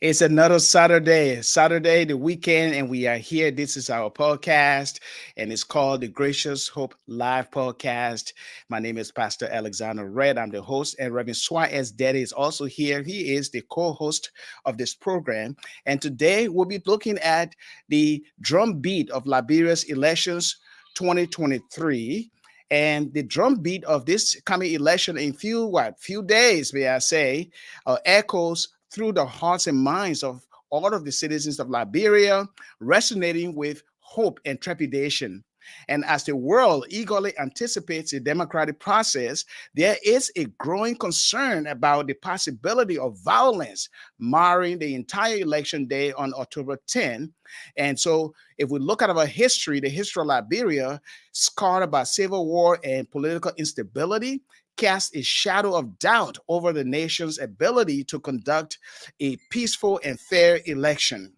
It's another Saturday, the weekend, and we are here. This is our podcast, and it's called the Gracious Hope Live Podcast. My name is Pastor Alexander Red. I'm the host, and Reverend Suah Deddeh is also here. He is the co-host of this program. And today we'll be looking at the drumbeat of Liberia's elections 2023. And the drumbeat of this coming election in few days, may I say, echoes through the hearts and minds of all of the citizens of Liberia, resonating with hope and trepidation. And as the world eagerly anticipates the democratic process, there is a growing concern about the possibility of violence marring the entire election day on October 10. And so if we look at our history, the history of Liberia, scarred by civil war and political instability, cast a shadow of doubt over the nation's ability to conduct a peaceful and fair election.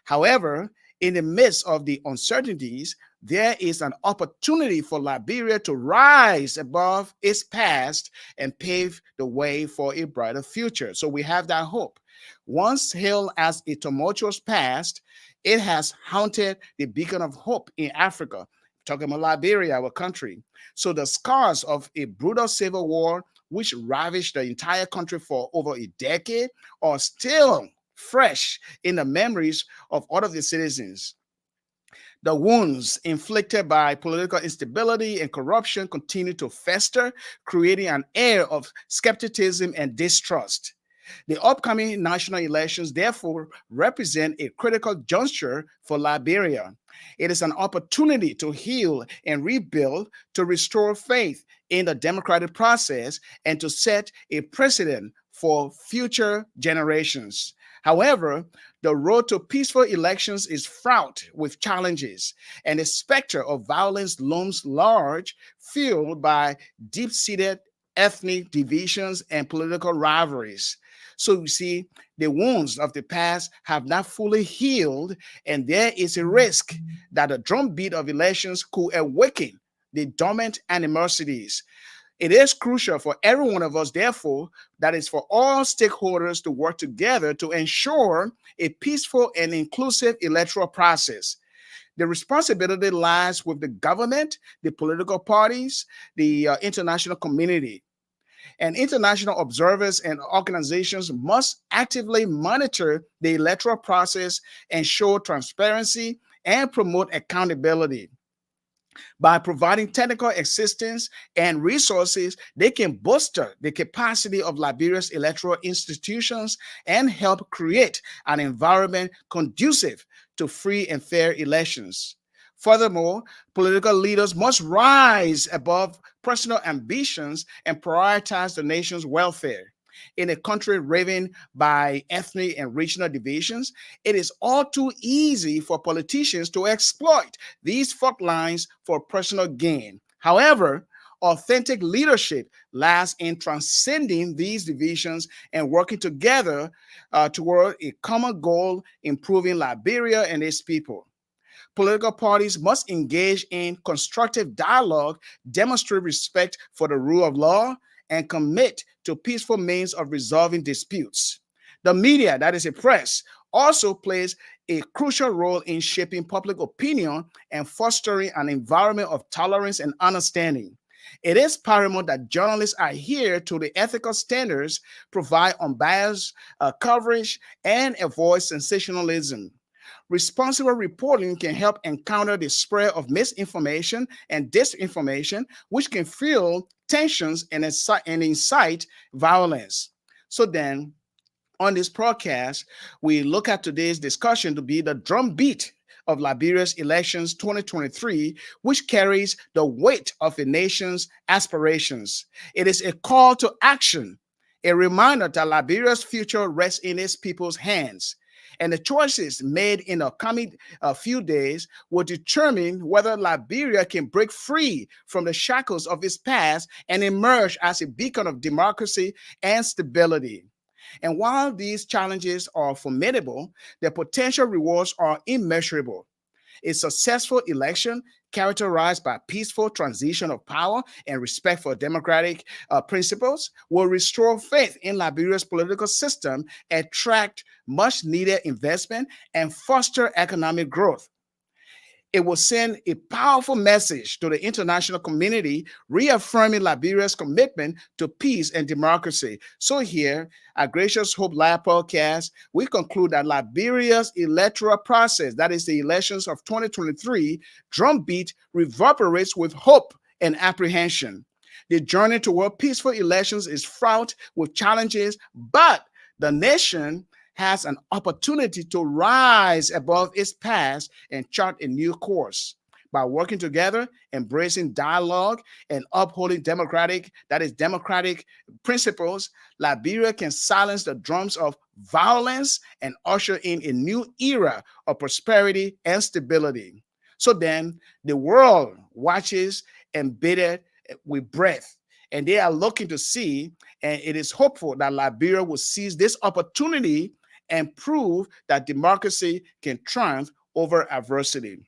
However, in the midst of the uncertainties, there is an opportunity for Liberia to rise above its past and pave the way for a brighter future. So we have that hope. Once hailed as a tumultuous past, it has haunted the beacon of hope in Africa. Talking about Liberia, our country. So the scars of a brutal civil war, which ravaged the entire country for over a decade, are still fresh in the memories of all of the citizens. The wounds inflicted by political instability and corruption continue to fester, creating an air of skepticism and distrust. The upcoming national elections, therefore, represent a critical juncture for Liberia. It is an opportunity to heal and rebuild, to restore faith in the democratic process, and to set a precedent for future generations. However, the road to peaceful elections is fraught with challenges, and the specter of violence looms large, fueled by deep-seated ethnic divisions and political rivalries. So you see, the wounds of the past have not fully healed, and there is a risk that the drumbeat of elections could awaken the dormant animosities. It is crucial for every one of us, therefore, that is for all stakeholders to work together to ensure a peaceful and inclusive electoral process. The responsibility lies with the government, the political parties, the international community. And international observers and organizations must actively monitor the electoral process, ensure transparency, and promote accountability. By providing technical assistance and resources, they can bolster the capacity of Liberia's electoral institutions and help create an environment conducive to free and fair elections. Furthermore, political leaders must rise above personal ambitions and prioritize the nation's welfare. In a country riven by ethnic and regional divisions, it is all too easy for politicians to exploit these fault lines for personal gain. However, authentic leadership lies in transcending these divisions and working together toward a common goal, improving Liberia and its people. Political parties must engage in constructive dialogue, demonstrate respect for the rule of law, and commit to peaceful means of resolving disputes. The media, that is the press, also plays a crucial role in shaping public opinion and fostering an environment of tolerance and understanding. It is paramount that journalists adhere to the ethical standards, provide unbiased coverage, and avoid sensationalism. Responsible reporting can help encounter the spread of misinformation and disinformation, which can fuel tensions and incite violence. So then, on this podcast, we look at today's discussion to be the drumbeat of Liberia's elections 2023, which carries the weight of a nation's aspirations. It is a call to action, a reminder that Liberia's future rests in its people's hands. And the choices made in the coming few days will determine whether Liberia can break free from the shackles of its past and emerge as a beacon of democracy and stability. And while these challenges are formidable, their potential rewards are immeasurable. A successful election characterized by peaceful transition of power and respect for democratic principles will restore faith in Liberia's political system, attract much needed investment, and foster economic growth. It will send a powerful message to the international community, reaffirming Liberia's commitment to peace and democracy. So here at Gracious Hope Live Podcast, we conclude that Liberia's electoral process, that is the elections of 2023, drumbeat reverberates with hope and apprehension. The journey toward peaceful elections is fraught with challenges, but the nation has an opportunity to rise above its past and chart a new course. By working together, embracing dialogue, and upholding democratic principles, Liberia can silence the drums of violence and usher in a new era of prosperity and stability. So then, the world watches and bated with breath, and they are looking to see, and it is hopeful that Liberia will seize this opportunity and prove that democracy can triumph over adversity.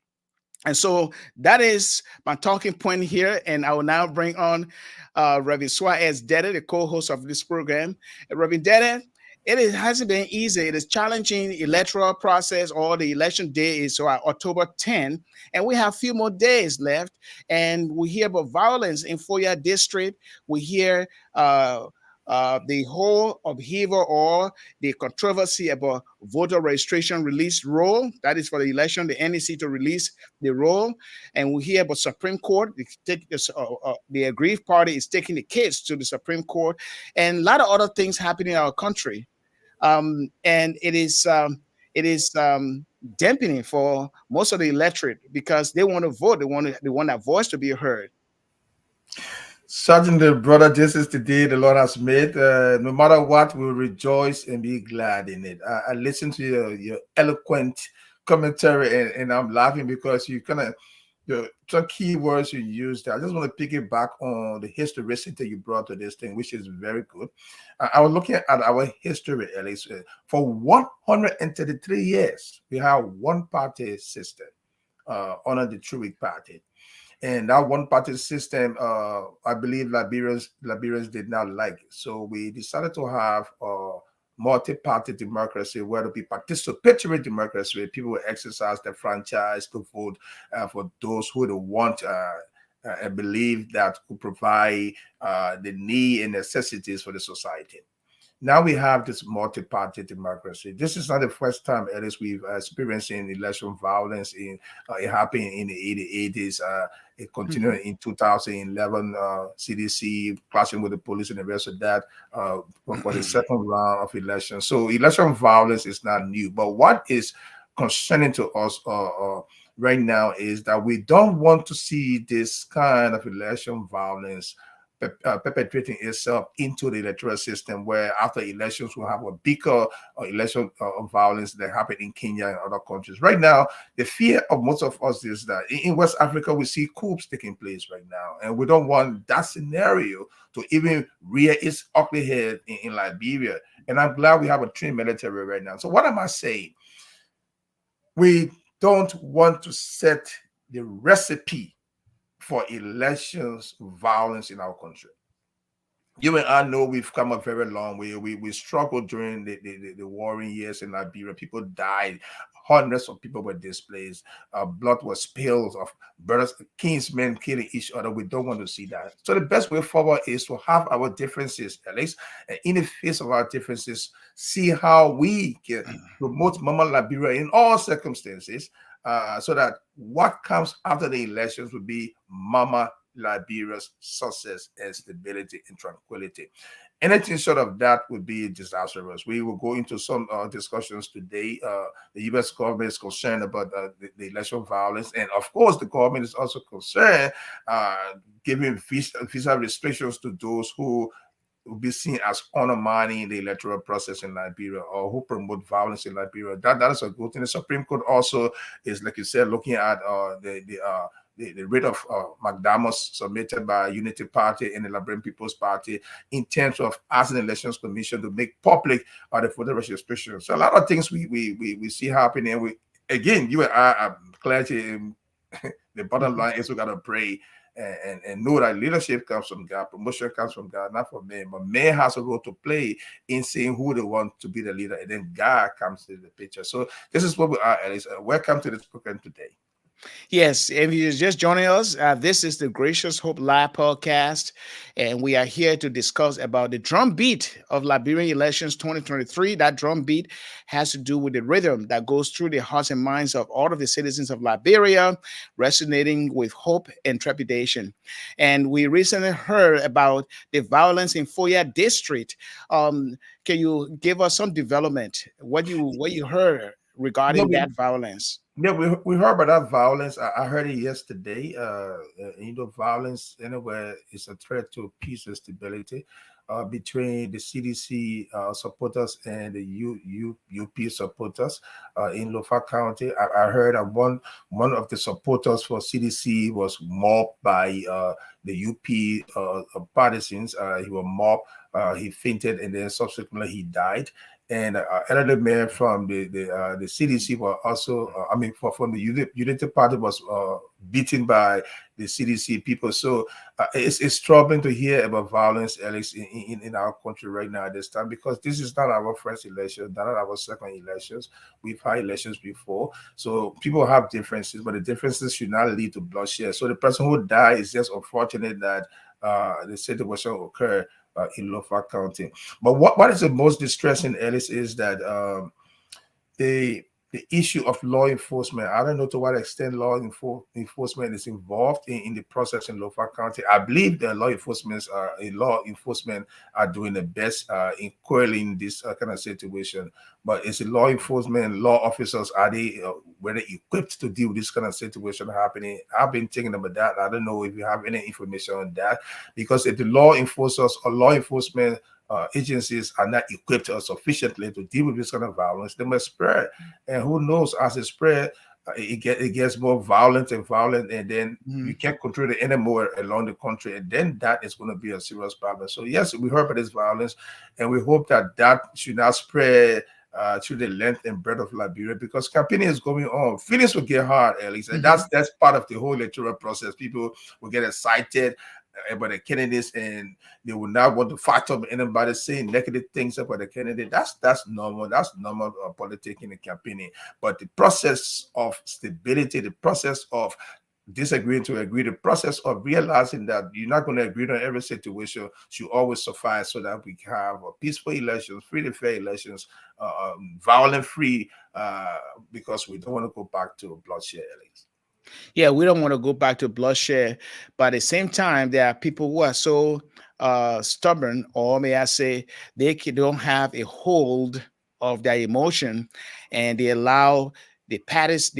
And so that is my talking point here. And I will now bring on Reverend Suah Deddeh, the co-host of this program. Reverend Deddeh, hasn't been easy. It is challenging electoral process, or the election day is October 10th, and we have a few more days left. And we hear about violence in Foya district. We hear the whole upheaval or the controversy about voter registration release roll. That is for the election, the NEC to release the roll. And we hear about Supreme Court. The aggrieved party is taking the case to the Supreme Court, and a lot of other things happening in our country. And it is dampening for most of the electorate because they want to vote. They want that voice to be heard. Certainly, brother, this is the day the Lord has made. No matter what, we'll rejoice and be glad in it. I listened to your eloquent commentary, and I'm laughing because you kind of some key words you used. I just want to pick it back on the historicity you brought to this thing, which is very good. I was looking at our history, at least. For 133 years, we have one party system under the Truic Party. And that one party system, I believe Liberians did not like it. So we decided to have multi-party democracy, where it be participatory democracy, where people will exercise their franchise to vote for those who they want and believe that could provide the need and necessities for the society. Now we have this multi-party democracy. This is not the first time, at least, we've experienced in election violence. It happened in the 80s. It continued in 2011. CDC clashing with the police and the rest of that for the second round of elections. So election violence is not new. But what is concerning to us right now is that we don't want to see this kind of election violence perpetrating itself into the electoral system, where after elections we'll have a bigger election violence that happened in Kenya and other countries. Right now, the fear of most of us is that in West Africa we see coups taking place right now, and we don't want that scenario to even rear its ugly head in Liberia. And I'm glad we have a trained military right now. So what am I saying? We don't want to set the recipe for elections violence in our country. You and I know we've come a very long way. We struggled during the warring years in Liberia. People died. Hundreds of people were displaced. Blood was spilled of brothers, kinsmen killing each other. We don't want to see that. So the best way forward is to have our differences, at least in the face of our differences, see how we can promote Mama Liberia in all circumstances, so that what comes after the elections will be Mama Liberia's success and stability and tranquility. Anything short of that would be disastrous. We will go into some discussions today. The U.S. government is concerned about the election violence, and of course, the government is also concerned giving visa restrictions to those who will be seen as undermining the electoral process in Liberia or who promote violence in Liberia. That is a good thing. The Supreme Court also is, like you said, looking at the writ of McDermott submitted by Unity Party and the Liberian People's Party in terms of asking the Elections Commission to make public the voter registration. So a lot of things we see happening. We again, you and I are clarity. The bottom line is we gotta pray and know that leadership comes from God, promotion comes from God, not from man. But man has a role to play in saying who they want to be the leader, and then God comes to the picture. So this is what we are, Alice. Welcome to this program today. Yes, if you're just joining us, this is the Gracious Hope Live podcast, and we are here to discuss about the drum beat of Liberian elections 2023. That drum beat has to do with the rhythm that goes through the hearts and minds of all of the citizens of Liberia, resonating with hope and trepidation. And we recently heard about the violence in Foya district. Can you give us some development? What you heard Yeah, regarding that violence? we heard about that violence. I heard it yesterday. Violence anywhere is a threat to peace and stability between the CDC supporters and the UP supporters in Lofa County. I heard that one of the supporters for CDC was mobbed by the UP partisans. He was mobbed. He fainted, and then subsequently he died. And another man from the CDC was also, from the Unity Party was beaten by the CDC people. So it's troubling to hear about violence, Alex, in our country right now at this time, because this is not our first election, not our second elections. We've had elections before. So people have differences, but the differences should not lead to bloodshed. So the person who died is just unfortunate that the situation occurred in Lofa County. But what is the most distressing, Ellis, is that the the issue of law enforcement. I don't know to what extent enforcement is involved in the process in Lofa County. I believe the law enforcement are doing the best in quelling this kind of situation. But is the law enforcement law officers, are they were they equipped to deal with this kind of situation happening? I've been thinking about that. I don't know if you have any information on that, because if the law enforcers or law enforcement agencies are not equipped sufficiently to deal with this kind of violence, they must spread. And who knows, as it spread, it gets more violent and violent, and then Mhm. you can't control it anymore along the country, and then that is going to be a serious problem. So yes, we heard about this violence, and we hope that that should not spread through the length and breadth of Liberia, because campaigning is going on. Feelings will get hard, at least, and Mhm. that's part of the whole electoral process. People will get excited about the candidates, and they will not want to fight up anybody saying negative things about the candidate. That's normal. That's normal politicking and campaigning. But the process of stability, the process of disagreeing to agree, the process of realizing that you're not going to agree on every situation should always suffice, so that we can have peaceful elections, free and fair elections, violent free, because we don't want to go back to bloodshed, at least. Yeah, we don't want to go back to bloodshed, but at the same time, there are people who are so stubborn, or may I say, don't have a hold of their emotion, and they allow the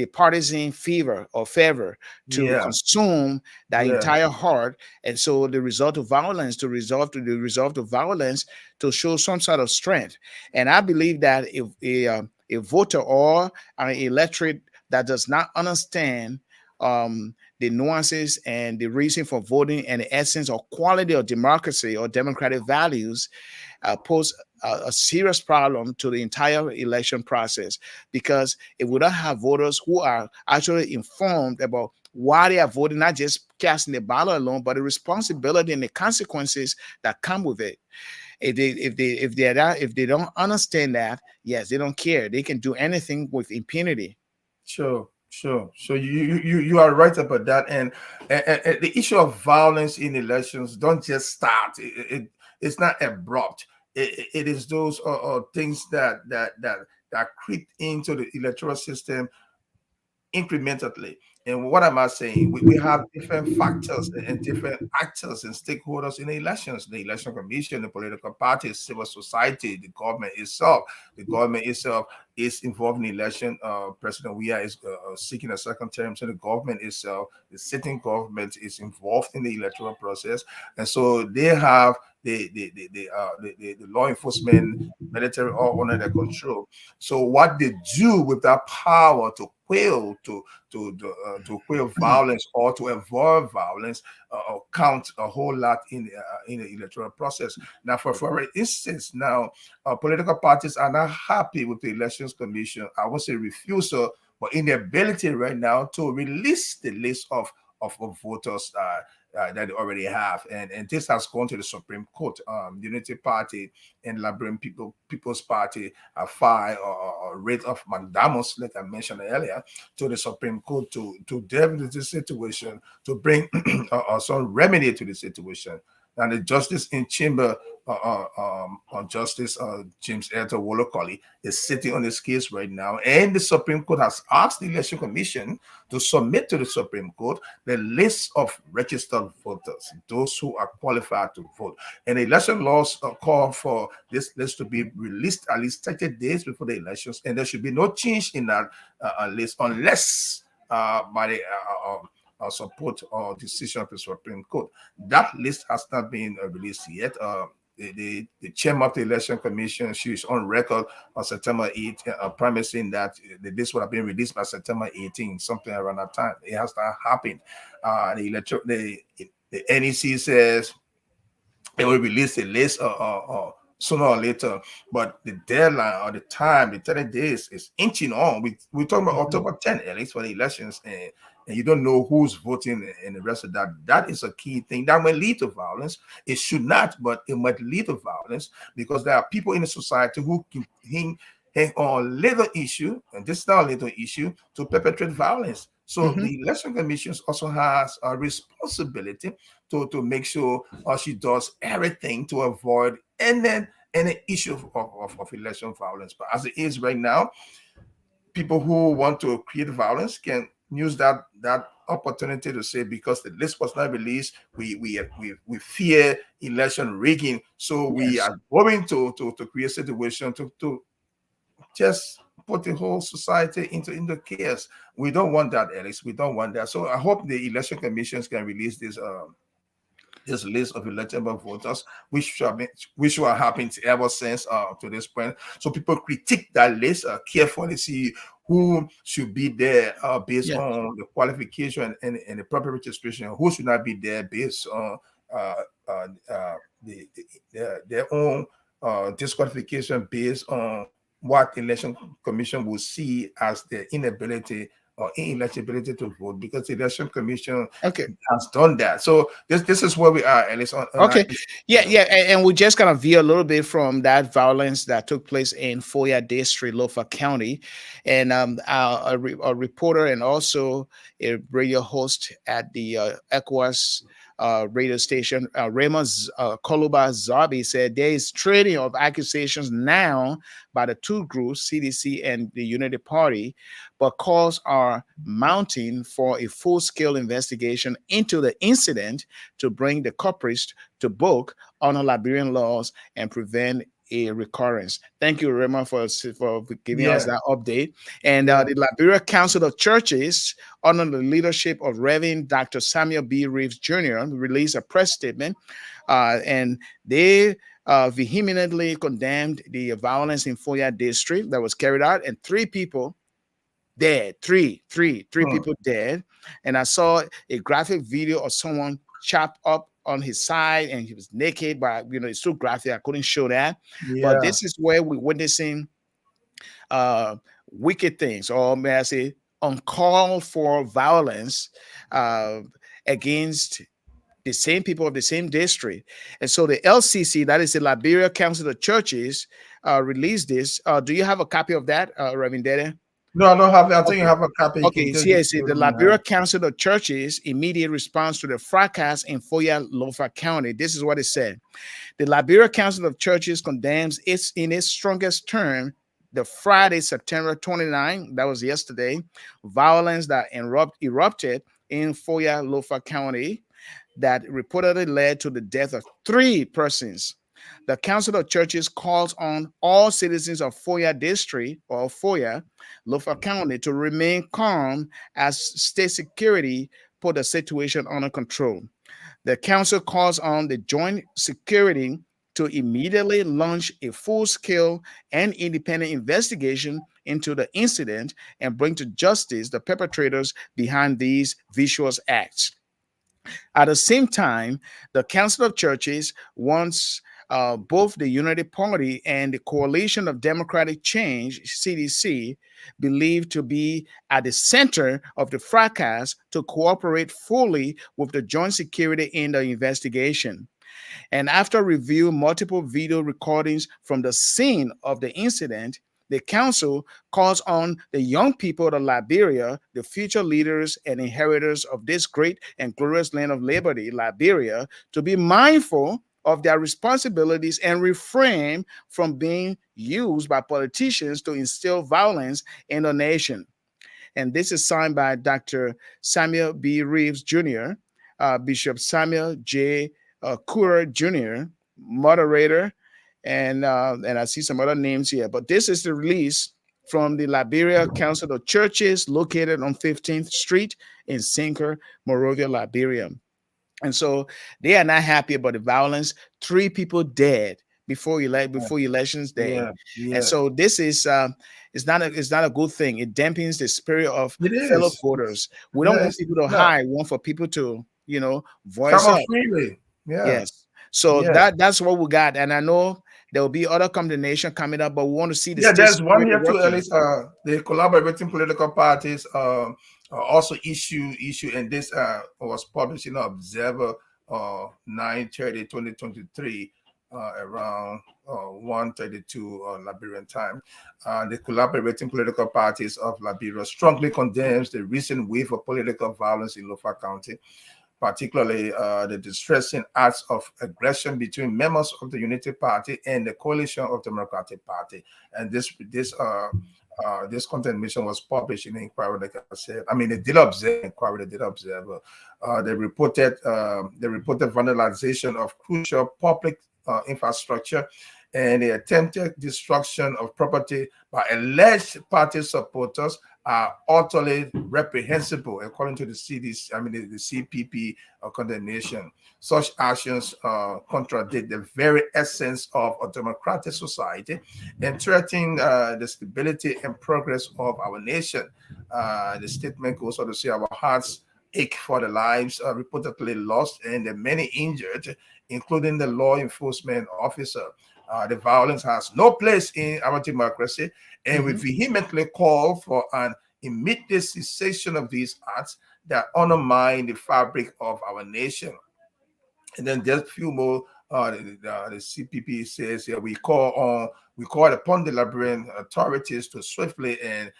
partisan fever or fervor to Yeah. consume the Yeah. entire heart, and so the result of violence to resolve to the result of violence to show some sort of strength. And I believe that if a voter or an electorate that does not understand the nuances and the reason for voting and the essence or quality of democracy or democratic values pose a serious problem to the entire election process. Because if we don't have voters who are actually informed about why they are voting, not just casting the ballot alone, but the responsibility and the consequences that come with it. If they don't understand that, yes, they don't care. They can do anything with impunity. Sure, sure. So you are right about that, and the issue of violence in elections don't just start. It's not abrupt. It is those things that creep into the electoral system incrementally. And what am I saying? We have different factors and different actors and stakeholders in the elections: the election commission, the political parties, civil society, the government itself. The government itself is involved in the election. President Weah is seeking a second term, so the government itself, the sitting government, is involved in the electoral process, and so they have the law enforcement, military, all under their control. So what they do with that power to quell to quell violence or to avoid violence count a whole lot in the electoral process. Now, for instance, now political parties are not happy with the elections commission. I would say refusal, but inability right now to release the list of voters that they already have, and this has gone to the Supreme Court. Unity Party and Liberian People's Party have filed a writ of mandamus, like I mentioned earlier, to the Supreme Court to delve into the situation, to bring some remedy to the situation. And the justice in chamber, Justice James Elder Wolokoli, is sitting on this case right now, and the Supreme Court has asked the Election Commission to submit to the Supreme Court the list of registered voters, those who are qualified to vote. And the election laws call for this list to be released at least 30 days before the elections, and there should be no change in that list unless by the support or decision of the Supreme Court. That list has not been released yet. The chairman of the election commission, she is on record on September 8th, promising that the list would have been released by September 18th, something around that time. It has not happened. The NEC says they will release a list sooner or later, but the deadline or the time, the 30 days, is inching on. We're talking about Mhm. October 10th, at least for the elections, and you don't know who's voting and the rest of that. That is a key thing that may lead to violence. It should not, but it might lead to violence because there are people in the society who can hang on little issue, and this is not a little issue, to perpetrate violence. So Mhm. the election commission also has a responsibility to make sure she does everything to avoid any issue of election violence. But as it is right now, people who want to create violence can use that opportunity to say, because the list was not released, we fear election rigging, so we Yes. are going to create a situation to just put the whole society into chaos. We don't want that, Alex. We don't want that. So I hope the election commissions can release this list of eligible voters, which will happen ever since to this point. So people critique that list carefully, see who should be there based Yeah. on the qualification and the proper registration, who should not be there based on uh, uh, uh, their own disqualification based on what election commission will see as their inability or ineligibility to vote, because the election commission Okay. has done that. So this is where we are, at least on that Okay. issue. Yeah, Yeah. yeah. And we just kind of veer a little bit from that violence that took place in Foya District, Lofa County. And a reporter and also a radio host at the ECOWAS radio station, Raymond Koluba Zabi, said there is trading of accusations now by the two groups, CDC and the Unity Party, but calls are mounting for a full scale investigation into the incident to bring the culprits to book, honor Liberian laws, and prevent a recurrence. Thank you, Raymond, for giving us Yeah. that update. And Yeah. the Liberia Council of Churches, under the leadership of Reverend Dr. Samuel B. Reeves Jr., released a press statement, and they vehemently condemned the violence in Foya district that was carried out, and three people dead, three Hmm. people dead. And I saw a graphic video of someone chopped up on his side, and he was naked, but it's too graphic. I couldn't show that. But Yeah. this is where we're witnessing uh, wicked things, or may I say, uncalled for violence uh, against the same people of the same district. And so the LCC, that is the Liberia Council of Churches, released this. Do you have a copy of that, Reverend Dede? No, I don't have it. I think you Okay. have a copy. You can Okay, just so yes, give the it me now. Liberia Council of Churches immediate response to the fracas in Foya, Lofa County. This is what it said. The Liberia Council of Churches condemns its in its strongest term the Friday, September 29, that was yesterday, violence that erupted in Foya, Lofa County that reportedly led to the death of three persons. The Council of Churches calls on all citizens of Foya District or Foya, Lofa County, to remain calm as state security put the situation under control. The council calls on the joint security to immediately launch a full-scale and independent investigation into the incident and bring to justice the perpetrators behind these vicious acts. At the same time, the Council of Churches wants both the Unity Party and the Coalition of Democratic Change, CDC, believed to be at the center of the fracas, to cooperate fully with the joint security in the investigation. And after reviewing multiple video recordings from the scene of the incident, the council calls on the young people of Liberia, the future leaders and inheritors of this great and glorious land of liberty, Liberia, to be mindful of their responsibilities and refrain from being used by politicians to instill violence in the nation. And this is signed by Dr. Samuel B. Reeves Jr., Bishop Samuel J. Cooper Jr., moderator, and I see some other names here. But this is the release from the Liberia Council of Churches located on 15th Street in Sinker, Monrovia, Liberia. And so they are not happy about the violence. Three people dead before elections day, Yeah. and Yeah. so this is it's not a good thing. It dampens the spirit of It fellow is. voters. We don't Yeah. want people to Yeah. hide. We want for people to Come voice on up. freely. Yeah. Yes. So Yeah. that's what we got, and I know there will be other combination coming up, but we want to see the Yeah, state there's one security here too, working. Ellis. The collaborating political parties also issue, and this was published in Observer 9/30/2023 around 1:32 Liberian time. The collaborating political parties of Liberia strongly condemns the recent wave of political violence in Lofa County, particularly the distressing acts of aggression between members of the Unity Party and the Coalition of Democratic Party. And this condemnation was published in the inquiry, like I said. I mean, they did observe inquiry, they did observe. They reported vandalization of crucial public infrastructure and the attempted destruction of property by alleged party supporters are utterly reprehensible, according to the CDC, I mean the CPP condemnation. Such actions contradict the very essence of a democratic society and threaten the stability and progress of our nation. The statement goes on to say our hearts ache for the lives reportedly lost and the many injured, including the law enforcement officer. The violence has no place in our democracy, and we Mhm. vehemently call for an immediate cessation of these acts that undermine the fabric of our nation. And then just a few more. The CPP says here we call upon the Liberian authorities to swiftly and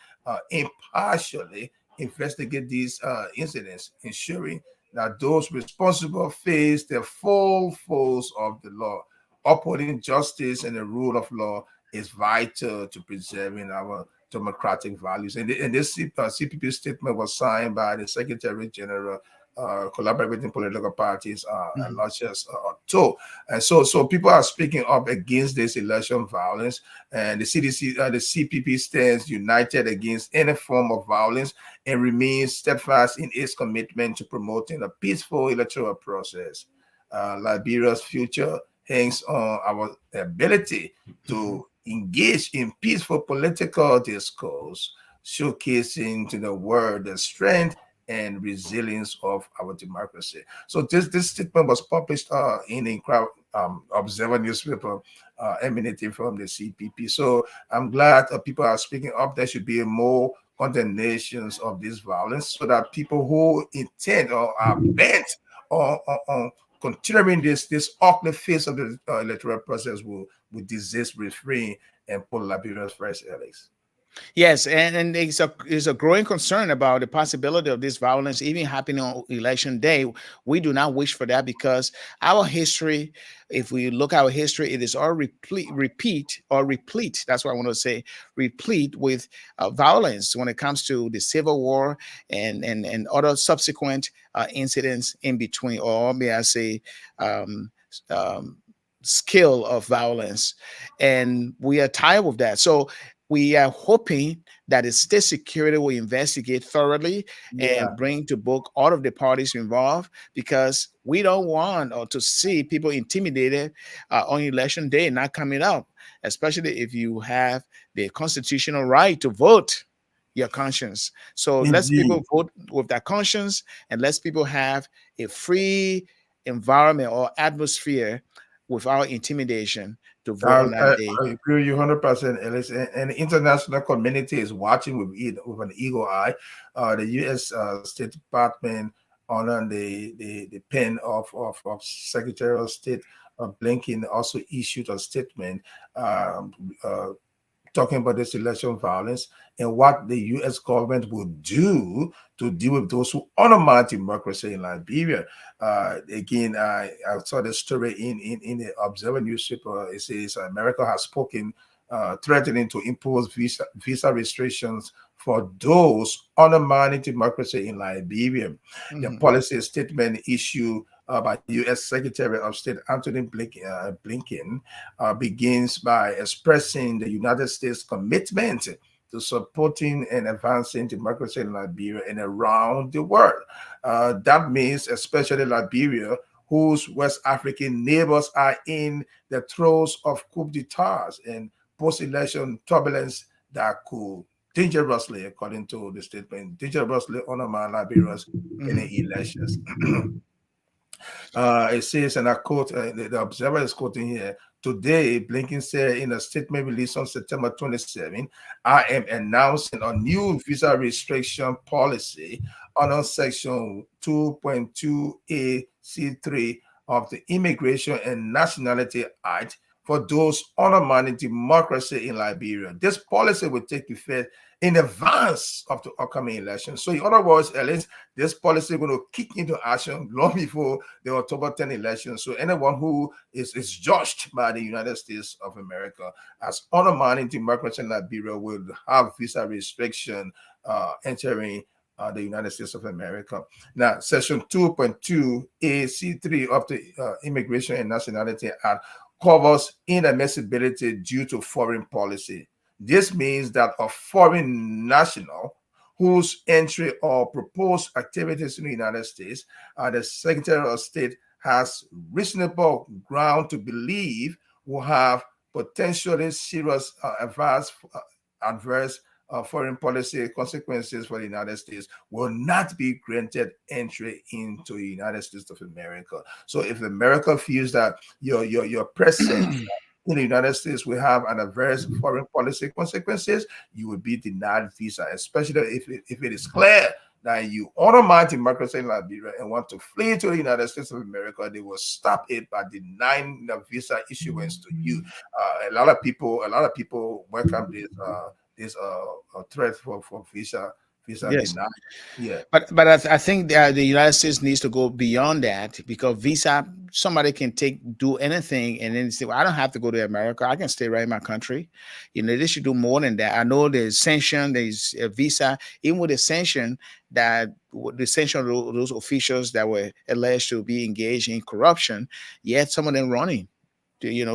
impartially investigate these incidents, ensuring that those responsible face the full force of the law. Upholding justice and the rule of law is vital to preserving our democratic values. And this CPP statement was signed by the Secretary General collaborating political parties, and not just two. And so people are speaking up against this election violence, and the CDC, the CPP stands united against any form of violence and remains steadfast in its commitment to promoting a peaceful electoral process. Liberia's future hangs on our ability to engage in peaceful political discourse, showcasing to the world the strength and resilience of our democracy. So this statement was published in a Observer newspaper emanating from the CPP. So I'm glad people are speaking up. There should be more condemnations of this violence so that people who intend or are bent on continuing this ugly phase of the electoral process will desist, refrain, and put Liberians first, Alex. Yes, and there's a growing concern about the possibility of this violence even happening on election day. We do not wish for that because our history, if we look at our history, it is all replete. That's what I want to say, replete with violence when it comes to the Civil War and other subsequent incidents in between, or may I say, um, um, scale of violence, and we are tired of that. So we are hoping that the state security will investigate thoroughly Yeah, and bring to book all of the parties involved because we don't want or to see people intimidated on election day not coming out, especially if you have the constitutional right to vote your conscience. So let's indeed. people vote with their conscience and let's people have a free environment or atmosphere without intimidation to vote I, on that I, day. I agree with you 100%, Ellis. And the international community is watching with an eagle eye. The U.S. State Department under the pen of Secretary of State Blinken also issued a statement um, uh, talking about this election violence and what the U.S. government will do to deal with those who undermine democracy in Liberia. Again, I saw the story in the Observer newspaper. It says America has spoken, threatening to impose visa restrictions for those undermining democracy in Liberia. The Mhm. policy statement issued by U.S. Secretary of State Anthony Blinken begins by expressing the United States commitment to supporting and advancing democracy in Liberia and around the world. That means, especially Liberia, whose West African neighbors are in the throes of coup d'etats and post election turbulence that could dangerously, according to the statement, dangerously undermine Liberia's Mhm. pending elections. It says, and I quote, the Observer is quoting here, today, Blinken said in a statement released on September 27, I am announcing a new visa restriction policy under Section 2.2AC3 of the Immigration and Nationality Act for those undermining democracy in Liberia. This policy will take effect in advance of the upcoming election. So, in other words, at least this policy is going to kick into action long before the October 10 election. So anyone who is judged by the United States of America as undermining democracy in Liberia will have visa restriction entering the United States of America. Now, Section 2.2 AC3 of the Immigration and Nationality Act covers inadmissibility due to foreign policy. This means that a foreign national whose entry or proposed activities in the United States, the Secretary of State has reasonable ground to believe will have potentially serious adverse foreign policy consequences for the United States will not be granted entry into the United States of America. So if America feels that your presence in the United States will have an adverse foreign policy consequences, you will be denied visa, especially if it is clear that you undermine democracy in Liberia and want to flee to the United States of America. They will stop it by denying the visa issuance to you. A lot of people welcome this threat for visa Yes. denied. Yeah. But I think the United States needs to go beyond that, because visa, somebody can do anything and then say, well, I don't have to go to America. I can stay right in my country. They should do more than that. I know there's sanction, there's a visa, even with the sanction, the sanction of those officials that were alleged to be engaged in corruption, yet some of them running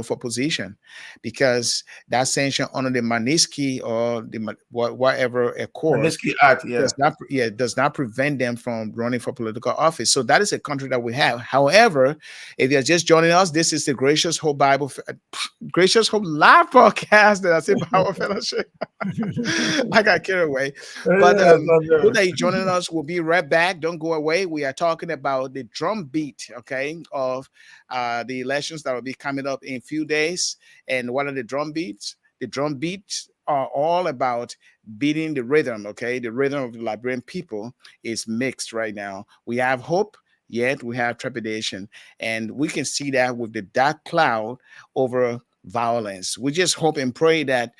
for position, because that sanction under the Manisky or whatever accord Manisky Act, yeah. does not prevent them from running for political office. So that is a country that we have. However, if you're just joining us, this is the Gracious Hope Live podcast that I said Power Fellowship. I got carried away. But Yes, good that you're joining us. We'll be right back. Don't go away. We are talking about the drum beat, okay, of the elections that will be coming up in a few days. And what are the drum beats? The drum beats are all about beating the rhythm, okay? The rhythm of the Liberian people is mixed right now. We have hope, yet we have trepidation. And we can see that with the dark cloud over violence. We just hope and pray that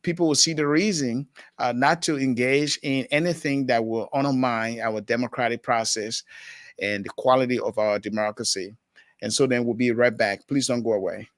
people will see the reason not to engage in anything that will undermine our democratic process and the quality of our democracy. And so then we'll be right back. Please don't go away.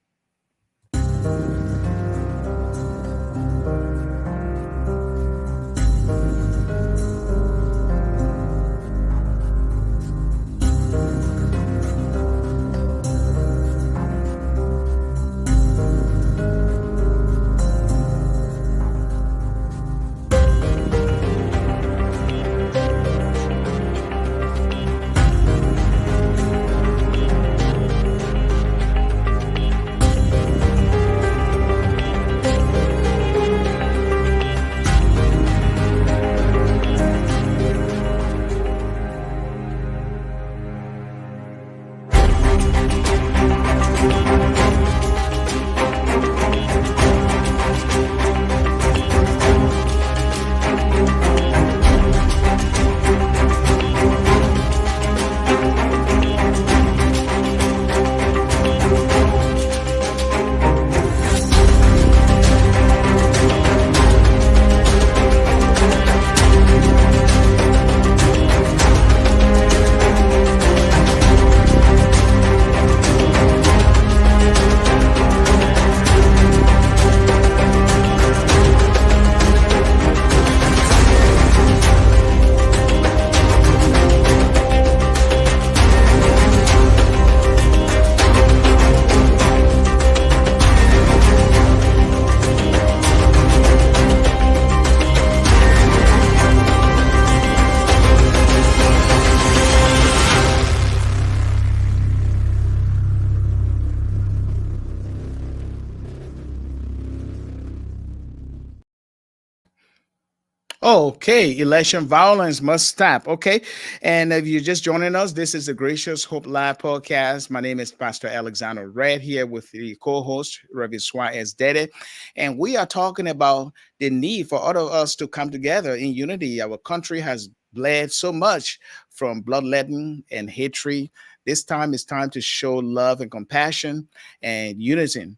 Okay, election violence must stop. Okay, and if you're just joining us, this is the Gracious Hope Live podcast. My name is Pastor Alexander Red here with the co-host Reverend Suah Deddeh, and we are talking about the need for all of us to come together in unity. Our country has bled so much from bloodletting and hatred. This time is time to show love and compassion and unison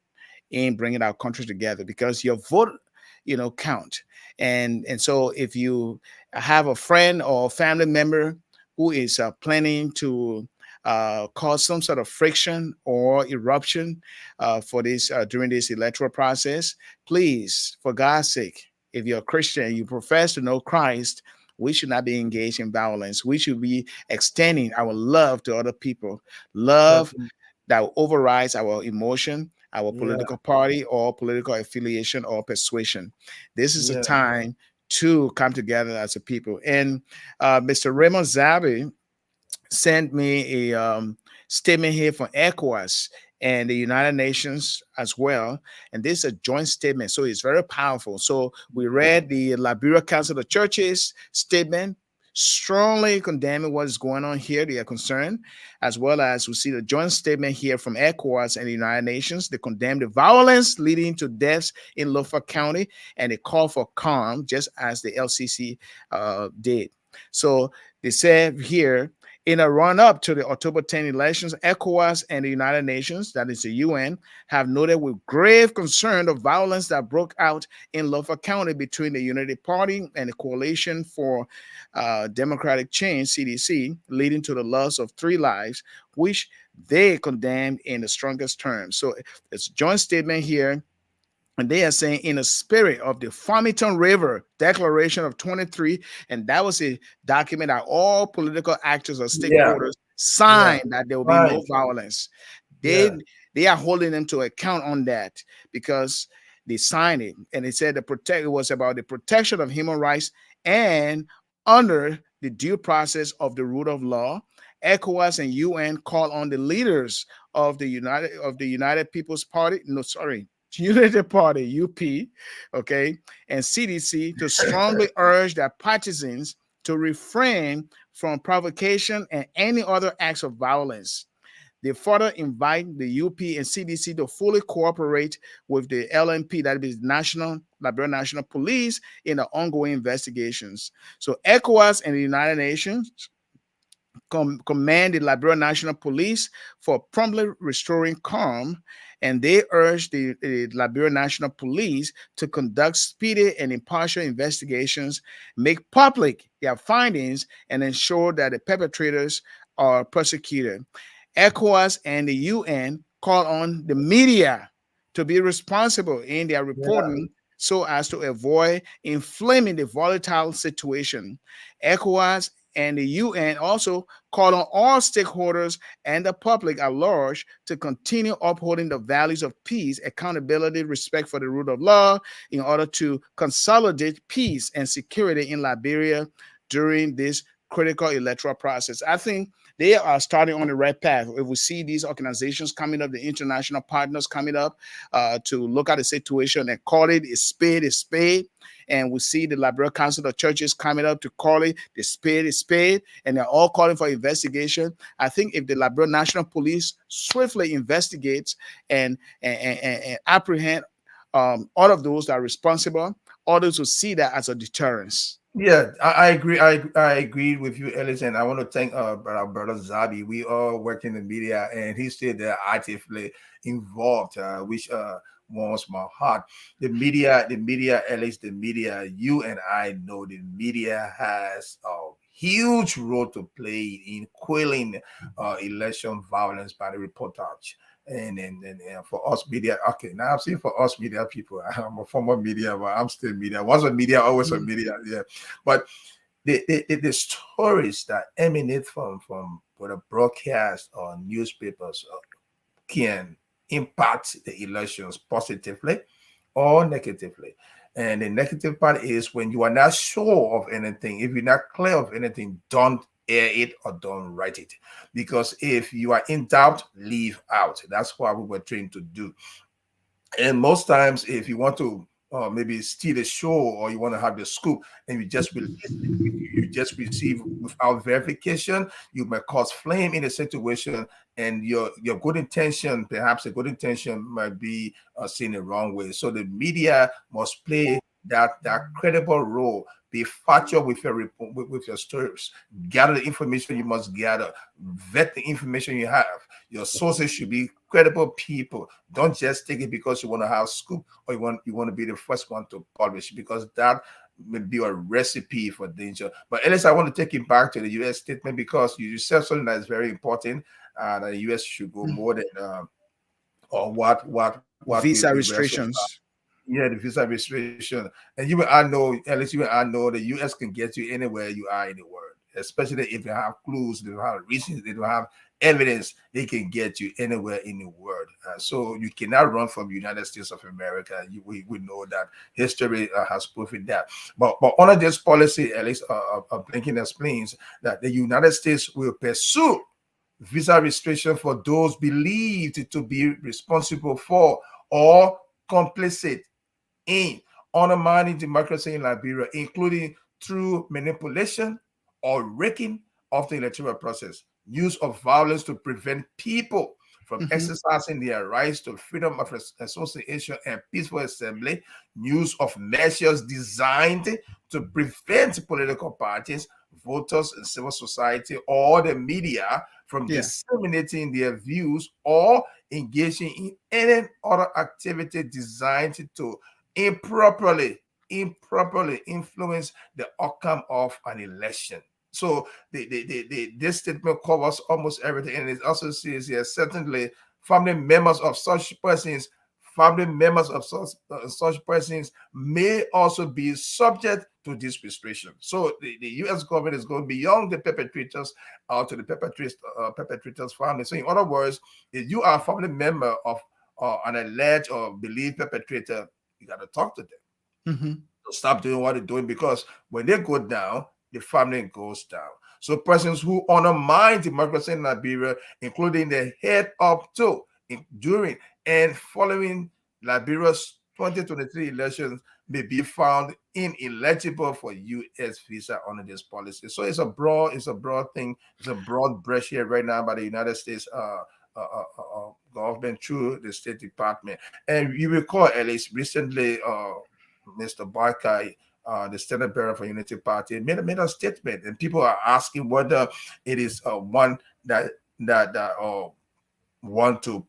in bringing our country together, because your vote, count. And so if you have a friend or family member who is planning to cause some sort of friction or eruption for this during this electoral process, please, for God's sake, if you're a Christian, you profess to know Christ, we should not be engaged in violence. We should be extending our love to other people. Love that overrides our emotion, our yeah, political party, or political affiliation or persuasion. This is a yeah, time to come together as a people. And Mr. Raymond Zabi sent me a statement here from ECOWAS and the United Nations as well. And this is a joint statement, so it's very powerful. So we read the Liberia Council of Churches statement, strongly condemning what is going on here. They are concerned, as well as we see the joint statement here from ECOWAS and the United Nations. They condemn the violence leading to deaths in Lofa County, and they call for calm, just as the LCC did. So they said here, In a run up to the October 10 elections, ECOWAS and the United Nations, that is the UN, have noted with grave concern the violence that broke out in Lofa County between the Unity Party and the Coalition for Democratic Change, CDC, leading to the loss of 3 lives, which they condemned in the strongest terms. So it's a joint statement here, and they are saying in the spirit of the Farmington River Declaration of 23, and that was a document that all political actors or Yeah. stakeholders Yeah. signed that there will be no Fine. violence. They Yeah. they are holding them to account on that because they signed it, and it said it was about the protection of human rights and under the due process of the rule of law. ECOWAS and UN call on the leaders of the United People's Party. No, sorry, Unity Party, UP, okay, and CDC to strongly urge their partisans to refrain from provocation and any other acts of violence. They further invite the UP and CDC to fully cooperate with the LNP, that is National Liberian National Police, in the ongoing investigations. So ECOWAS and the United Nations command the Liberian National Police for promptly restoring calm, and they urge the Liberian National Police to conduct speedy and impartial investigations, make public their findings, and ensure that the perpetrators are prosecuted. ECOWAS and the UN call on the media to be responsible in their Yeah. reporting so as to avoid inflaming the volatile situation. ECOWAS and the UN also call on all stakeholders and the public at large to continue upholding the values of peace, accountability, respect for the rule of law in order to consolidate peace and security in Liberia during this critical electoral process. I think they are starting on the right path. If we see these organizations coming up, the international partners coming up to look at the situation and call it a spade, and we see the Liberia Council of Churches coming up to call it a spade, and they're all calling for investigation. I think if the Liberia National Police swiftly investigates and apprehend all of those that are responsible, others will see that as a deterrence. Yeah, I agree. I agree with you, Ellis, and I want to thank our brother Zabi. We all work in the media, and he said they're actively involved, which warms my heart. The media, Ellis, the media. You and I know the media has a huge role to play in quelling election violence by the reportage. And for us media, okay, now I'm saying for us media people, I'm a former media, but I'm still media. Once a media, always a media, yeah. But the stories that emanate from whether broadcast or newspapers can impact the elections positively or negatively. And the negative part is when you are not sure of anything, if you're not clear of anything, don't air it or don't write it. Because if you are in doubt, leave out. That's what we were trained to do. And most times, if you want to maybe steal the show or you want to have the scoop and you just release it, you just receive without verification, you may cause flame in a situation, and your good intention, perhaps a good intention, might be seen the wrong way. So the media must play that credible role. Be factual with your report, with your stories. Gather the information you must gather. Vet the information you have. Your sources should be credible people. Don't just take it because you want to have scoop or you want to be the first one to publish, because that may be a recipe for danger. But Ellis, I want to take it back to the U.S. statement, because you said something that is very important. That the U.S. should go more than or what we Visa were so far. restrictions. Yeah, the visa restriction. And you and I know, at least you and I know, the US can get you anywhere you are in the world, especially if you have clues, they don't have reasons, they don't have evidence, they can get you anywhere in the world. So you cannot run from the United States of America. We know that history has proven that. But under this policy, at least Blinken explains that the United States will pursue visa restriction for those believed to be responsible for or complicit in undermining democracy in Liberia, including through manipulation or wrecking of the electoral process, use of violence to prevent people from Mhm. exercising their rights to freedom of association and peaceful assembly, use of measures designed to prevent political parties voters and civil society or the media from Yeah. disseminating their views or engaging in any other activity designed to improperly influence the outcome of an election. So this statement covers almost everything, and it also says here certainly family members of such persons such persons may also be subject to this restriction. So the U.S. government is going beyond the perpetrators to the perpetrators' family. So in other words, if you are a family member of an alleged or believed perpetrator, you got to talk to them Mm-hmm. to stop doing what they're doing, because when they go down, the family goes down. So persons who undermine democracy in Liberia, including the head up to, during, and following Liberia's 2023 elections, may be found ineligible for U.S. visa under this policy. So it's a broad thing. It's a broad brush here right now by the United States government through the State Department. And you recall, at least recently, Mr. Barker, the Senate Bearer for Unity Party, made a statement, and people are asking whether it is one that want to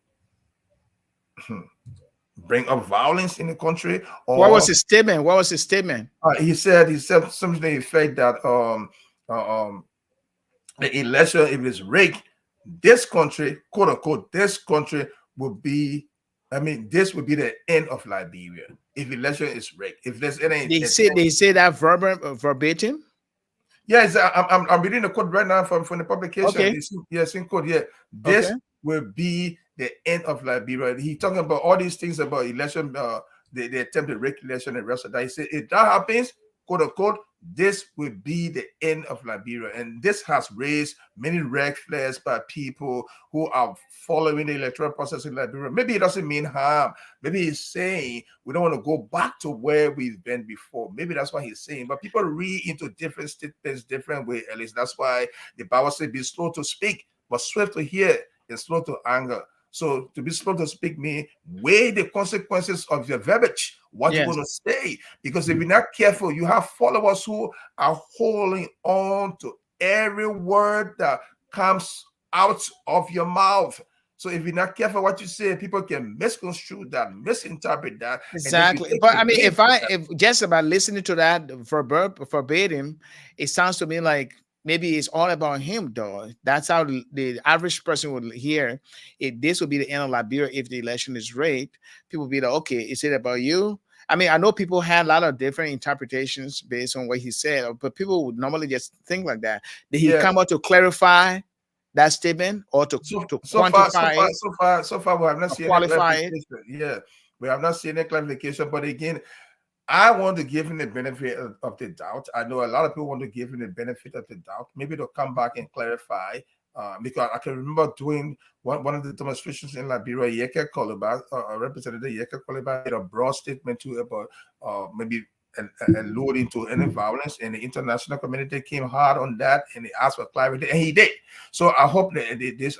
bring up violence in the country, What was or his statement? What was his statement? he said something to the effect that uh, um, the election, if it's rigged, this country, quote unquote, this country will be, I mean, this will be the end of Liberia if election is rigged. If there's any, They say that verbatim. yes, I'm reading the code right now from the publication. Okay. Yes, in code. Yeah, Okay. this will be the end of Liberia. He talking about all these things about election, the attempted rig election and the rest of that. He said if that happens, quote unquote, this will be the end of Liberia, and this has raised many red flags by people who are following the electoral process in Liberia. Maybe it doesn't mean harm. Maybe he's saying we don't want to go back to where we've been before. Maybe that's what he's saying. But people read into different statements different way. At least that's why the Bible says, "Be slow to speak, but swift to hear, and slow to anger." So to be slow to speak means weigh the consequences of your verbiage, what you're Yes. going to say. Because if you're not careful, you have followers who are holding on to every word that comes out of your mouth. So if you're not careful what you say, people can misconstrue that, misinterpret that, and then you Exactly. take But the I mean, blame for that. if just about listening to that verbatim, it sounds to me like maybe it's all about him, though. That's how the average person would hear it. This will be the end of Liberia if the election is rigged. People will be like, okay, is it about you? I mean, I know people had a lot of different interpretations based on what he said, but people would normally just think like that. Did he Yeah. come out to clarify that statement or to So so far, so quantify far, it so far, so far, we have not or seen any qualify it? clarification. Yeah, we have not seen any clarification. But again, I want to give him the benefit of the doubt. I know a lot of people want to give him the benefit of the doubt. Maybe they'll come back and clarify. Because I can remember doing one of the demonstrations in Liberia. Yeke Koliba, Representative Yeke Koliba, made a broad statement too about maybe alluding to any violence, and the international community came hard on that, and they asked for clarity, and he did. So I hope that this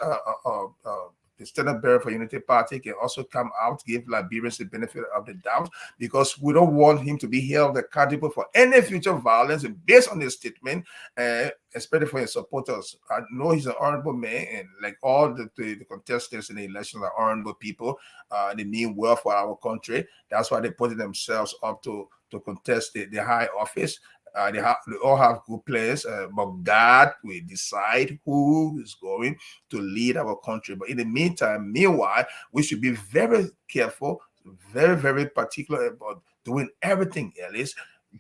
the Standard Bearer for Unity Party can also come out, give Liberians the benefit of the doubt, because we don't want him to be held accountable for any future violence. And based on his statement, especially for his supporters, I know he's an honorable man, and like all the contestants in the election are honorable people. They mean well for our country. That's why they put themselves up to contest the high office. They all have good players, but God will decide who is going to lead our country. But in the meanwhile, we should be very careful, very, very particular about doing everything, Alice,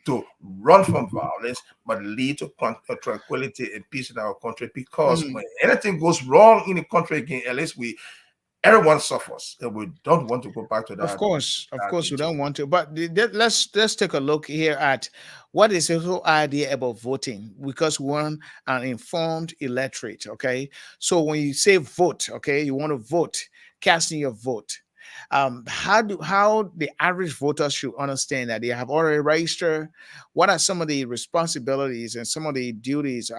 to run from violence, but lead to tranquility and peace in our country. Because Mm. when anything goes wrong in the country again, Alice, everyone suffers, and we don't want to go back to Of that course, we don't want to. But let's take a look here at what is the whole idea about voting, because we want an informed electorate. Okay, so when you say vote, okay, you want to vote, casting your vote. How the average voter should understand that they have already registered? What are some of the responsibilities and some of the duties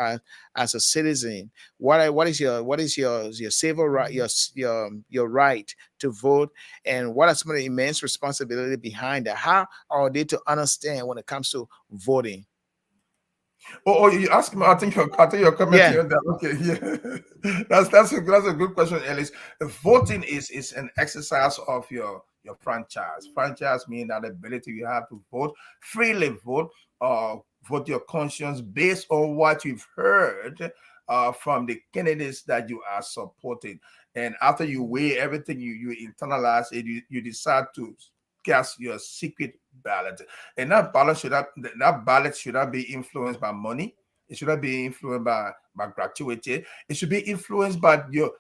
as a citizen? What is your civil right, your right to vote, and what are some of the immense responsibility behind that? How are they to understand when it comes to voting? You ask me. I think you're commenting Yeah. on that. Okay, yeah, that's a good question, Ellis. Voting is an exercise of your franchise. Franchise means that ability you have to vote freely, vote your conscience based on what you've heard from the candidates that you are supporting. And after you weigh everything, you internalize it. You decide to cast your secret ballot. And that ballot should not be influenced by money. It should not be influenced by gratuity. It should be influenced by your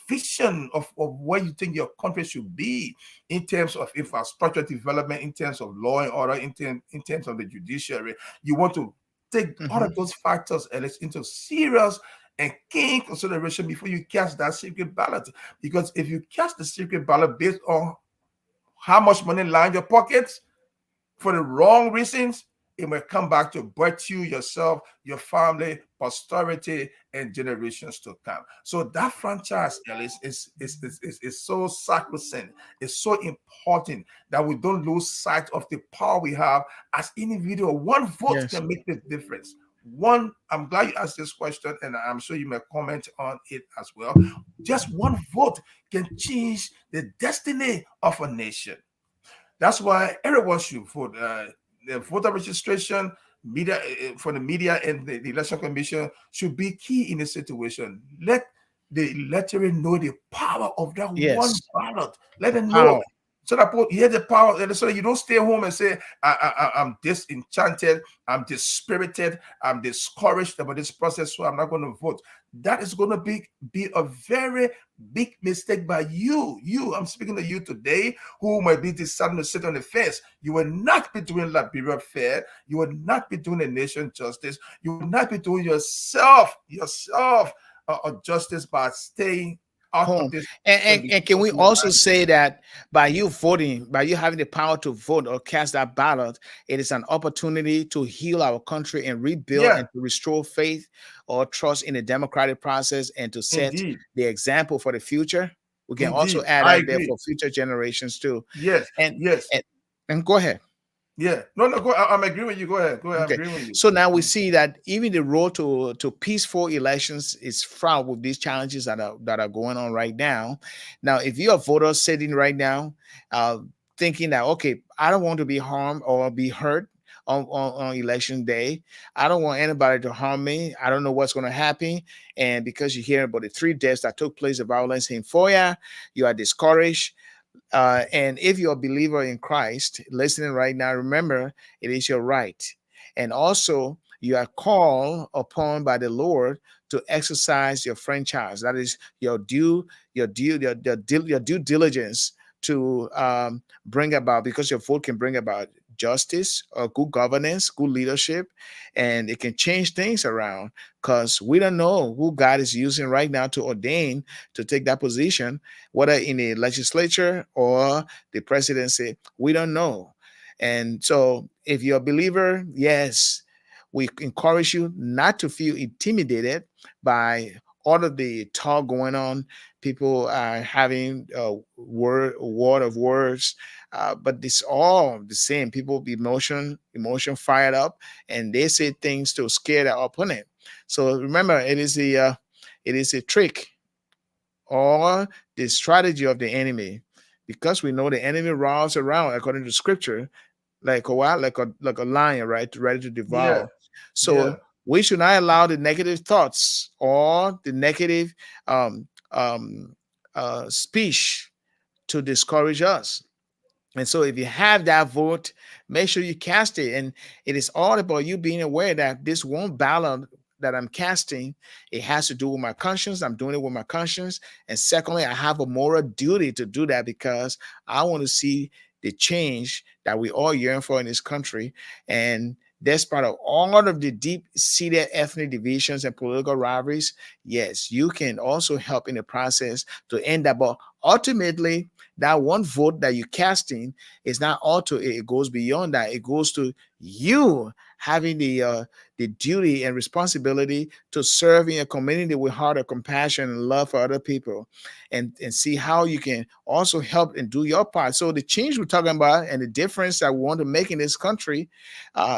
vision of where you think your country should be in terms of infrastructure development, in terms of law and order, in terms of the judiciary. You want to take all Hmm. of those factors, and it's into serious and keen consideration before you cast that secret ballot. Because if you cast the secret ballot based on how much money line your pockets, for the wrong reasons, it may come back to bite you, yourself, your family, posterity, and generations to come. So that franchise, Ellis, is so sacrosanct. It's so important that we don't lose sight of the power we have as individual. One vote Yes. can make the difference. One, I'm glad you asked this question, and I'm sure you may comment on it as well. Just one vote can change the destiny of a nation. That's why everyone should vote. The voter registration, media for the media and the election commission should be key in the situation. Let the electorate know the power of that one Yes. ballot. Let The them know power. so that you hear the power, and so that you don't stay home and say, I'm disenchanted, I'm dispirited, I'm discouraged about this process, so I'm not going to vote. That is going to be a very big mistake by you. I'm speaking to you today who might be deciding to sit on the fence. You will not be doing Liberia fair. You will not be doing the nation justice. You will not be doing yourself justice by staying out of Home. this And, and and can we because you also are say that by you voting, by you having the power to vote or cast that ballot, it is an opportunity to heal our country and rebuild yeah, and to restore faith or trust in the democratic process and to set indeed. the example for the future? We can also Indeed, add I that there agree. for future generations too. Yes, And yes, and, and go ahead. yeah. No, no, go. I'm agreeing with you. Go ahead. Go ahead. I'm Okay, agreeing with you. so now we Mm. see that even the road to peaceful elections is fraught with these challenges that are going on right now. Now, if you're a voter sitting right now, uh, thinking that okay, I don't want to be harmed or be hurt on election day. I don't want anybody to harm me. I don't know what's going to happen, and because you hear about the 3 deaths that took place of violence in Foya, you are discouraged. And if you're a believer in Christ, listening right now, remember it is your right. And also, you are called upon by the Lord to exercise your franchise. That is your due diligence to bring about, because your vote can bring about justice or good governance, good leadership, and it can change things around because we don't know who God is using right now to ordain to take that position, whether in the legislature or the presidency. We don't know. And so, if you're a believer, yes, we encourage you not to feel intimidated by all of the talk going on. People are having a word of words, but it's all the same. People be emotion fired up, and they say things to scare their opponent. So remember, it is a trick or the strategy of the enemy, because we know the enemy roars around according to scripture like a what, like a lion, right, ready to Yeah, devour. yeah, So we should not allow the negative thoughts or the negative um, um, speech to discourage us. And so, if you have that vote, make sure you cast it. And it is all about you being aware that this one ballot that I'm casting, it has to do with my conscience. I'm doing it with my conscience. And secondly, I have a moral duty to do that because I want to see the change that we all yearn for in this country. And despite of all of the deep-seated ethnic divisions and political rivalries, yes, you can also help in the process to end that. But ultimately, that one vote that you're casting is not auto, it goes beyond that. It goes to you having the duty and responsibility to serve in a community with heart of compassion and love for other people, and see how you can also help and do your part. So the change we're talking about and the difference that we want to make in this country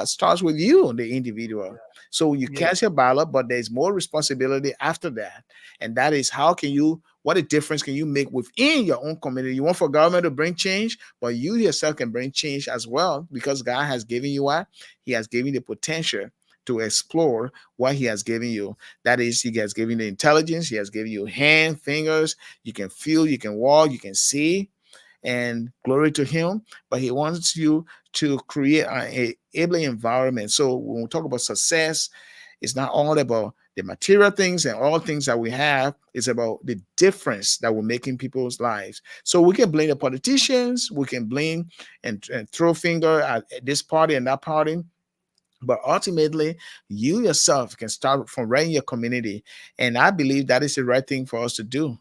starts with you, the individual. So you Yeah. cast your ballot, but there's more responsibility after that. And that is, how can you, what a difference can you make within your own community? You want for government to bring change, but you yourself can bring change as well, because God has given you what? He has given you the potential to explore what he has given you. That is, he has given you the intelligence, he has given you hand, fingers, you can feel, you can walk, you can see, and glory to him. But he wants you to create a enabling environment. So when we talk about success, it's not all about the material things and all things that we have. It's about the difference that we're making people's lives. So we can blame the politicians, we can blame and throw finger at this party and that party, but ultimately you yourself can start from right in your community. And I believe that is the right thing for us to do.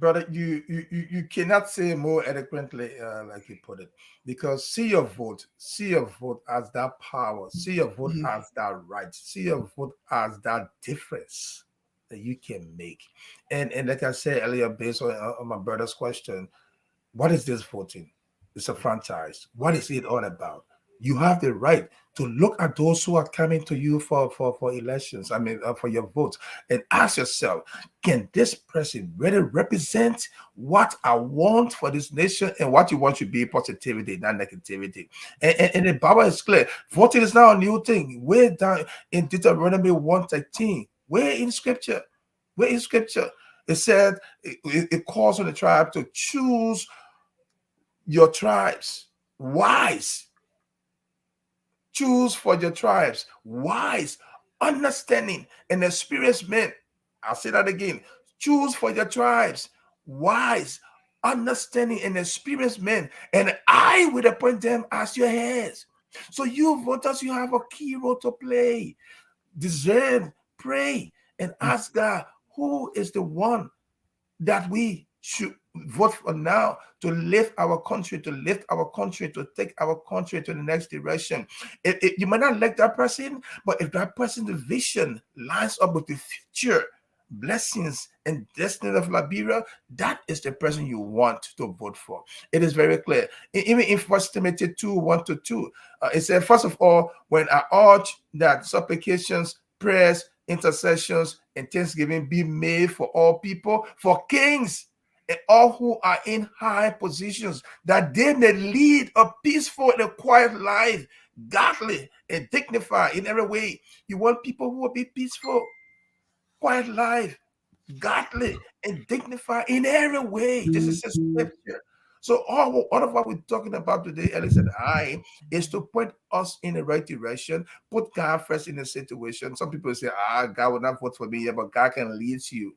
Brother, you cannot say more eloquently, like you put it, because see your vote as that power, see your vote Mhm. as that right, see your vote as that difference that you can make. And like I said earlier, based on my brother's question, what is this voting? It's a franchise. What is it all about? You have the right to look at those who are coming to you for elections, I mean, for your votes, and ask yourself, can this person really represent what I want for this nation? And what you want should be positivity, not negativity. And the Bible is clear. Voting is not a new thing. Way down in Deuteronomy 1:13, where in scripture, where in scripture, it said it calls on the tribe to choose your tribes wise. Choose for your tribes wise, understanding, and experienced men. I'll say that again. Choose for your tribes wise, understanding, and experienced men, and I will appoint them as your heads. So you voters, you have a key role to play. Discern, pray, and ask God, who is the one that we should vote for now to lift our country, to take our country to the next direction. You might not like that person, but if that person's vision lines up with the future blessings and destiny of Liberia, that is the person you want to vote for. It is very clear. Even in First Timothy 2:1-2, it said, first of all, when I urge that supplications, prayers, intercessions, and thanksgiving be made for all people, for kings and all who are in high positions, that they may lead a peaceful and a quiet life, godly and dignified in every way. You want people who will be peaceful, quiet life, godly and dignified in every way. This is a scripture. So all of what we're talking about today, Alex and I, is to point us in the right direction, put God first in the situation. Some people say, God will not vote for me, yeah, but God can lead you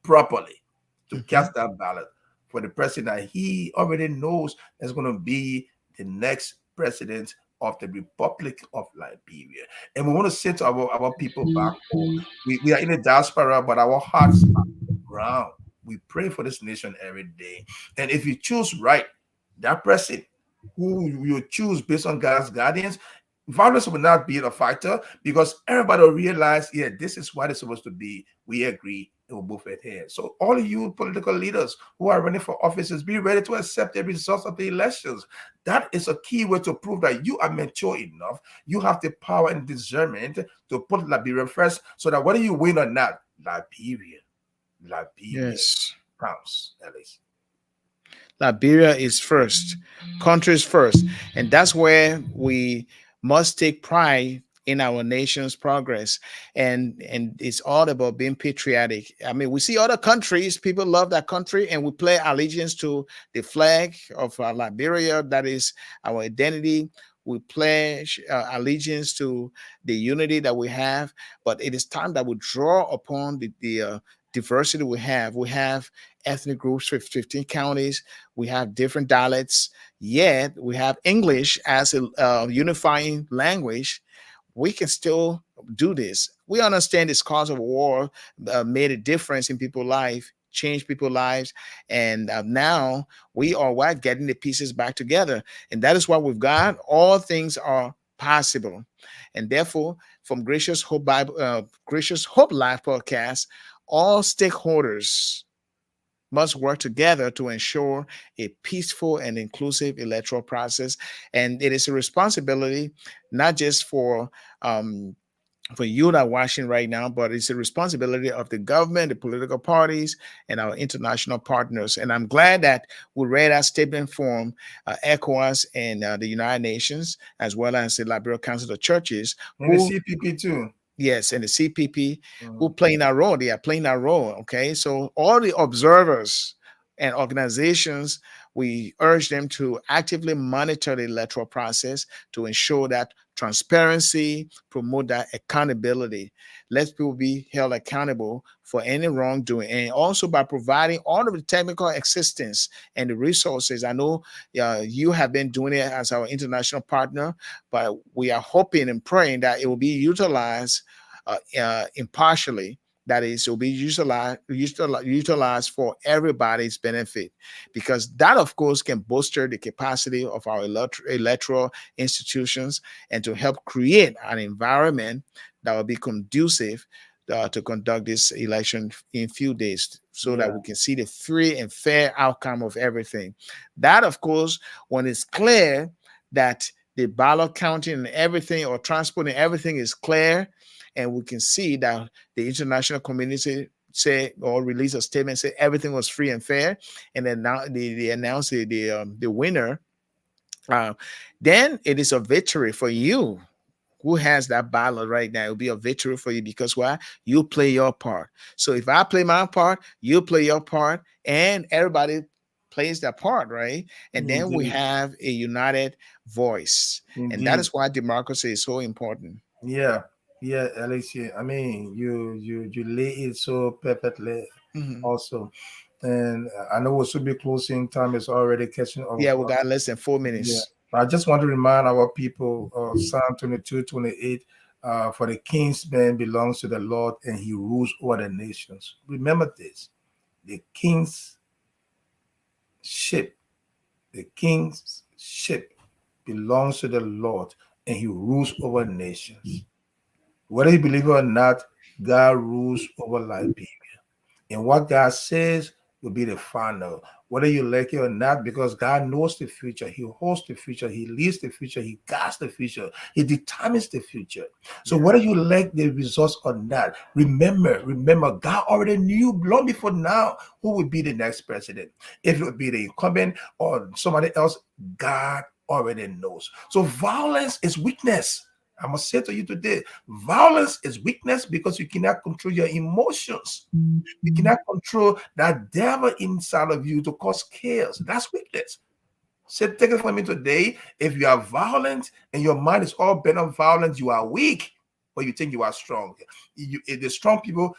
properly to Mhm. cast that ballot for the person that he already knows is going to be the next president of the Republic of Liberia. And we want to say to our people back home, we are in the diaspora, but our hearts are on the ground. We pray for this nation every day. And if you choose right, that person who you choose based on God's guidance, violence will not be a factor because everybody will realize, yeah, this is what it's supposed to be. We agree and we'll move ahead. So all of you political leaders who are running for offices, be ready to accept the results of the elections. That is a key way to prove that you are mature enough. You have the power and discernment to put Liberia first, so that whether you win or not, Liberia Yes. counts, at least. Liberia is first, countries first. And that's where we must take pride in our nation's progress. And it's all about being patriotic. I mean, we see other countries, people love that country, and we play allegiance to the flag of Liberia. That is our identity. We pledge allegiance to the unity that we have, but it is time that we draw upon the diversity we have. We have ethnic groups with 15 counties. We have different dialects, yet we have English as a unifying language. We can still do this. We understand this cause of war made a difference in people's life, changed people's lives, and now we are what, getting the pieces back together, and that is what we've got. All things are possible, and therefore, from Gracious Hope Live podcast, all stakeholders must work together to ensure a peaceful and inclusive electoral process. And it is a responsibility not just um, for you that are watching right now, but it's a responsibility of the government, the political parties, and our international partners. And I'm glad that we read our statement from ECOWAS and the United Nations, as well as the Liberia Council of Churches, And the who, CPP too. yes, and the CPP, who Mhm. playing a role. They are playing a role. Okay, so all the observers and organizations, we urge them to actively monitor the electoral process to ensure that transparency, promote that accountability. Let people be held accountable for any wrongdoing, and also by providing all of the technical assistance and the resources. I know you have been doing it as our international partner, but we are hoping and praying that it will be utilized impartially. That is, will be utilized for everybody's benefit, because that, of course, can bolster the capacity of our electoral institutions and to help create an environment that will be conducive to conduct this election in few days, so that Yeah. we can see the free and fair outcome of everything. That, of course, when it's clear that the ballot counting and everything, or transporting everything, is clear, and we can see that the international community say or release a statement, say everything was free and fair, and then now they announce the winner, uh, then it is a victory for you who has that ballot right now. It'll be a victory for you, because why? You play your part. So if I play my part, you play your part, and everybody plays their part, right? And then we Indeed. have a united voice. And that Indeed. is why democracy is so important. Yeah. Yeah, Alicia. I mean, you lay it so perfectly Mhm. also. And I know we'll soon be closing. Time is already catching up Yeah, with we us. got less than four Yeah. minutes. I just want to remind our people of Psalm 22:28. For the king's man belongs to the Lord, and he rules over the nations. Remember this: the king's ship, the king's ship belongs to the Lord, and he rules over nations. Whether you believe it or not, God rules over Liberia. And what God says will be the final, whether you like it or not, because God knows the future. He holds the future. He leads the future. He guides the future. He determines the future. So Yeah. whether you like the results or not, remember, God already knew long before now who would be the next president. If it would be the incumbent or somebody else, God already knows. So violence is weakness. I must say to you today, violence is weakness because you cannot control your emotions. You cannot control that devil inside of you to cause chaos. That's weakness. So take it from me today. If you are violent and your mind is all bent on violence, you are weak, but you think you are strong. The strong people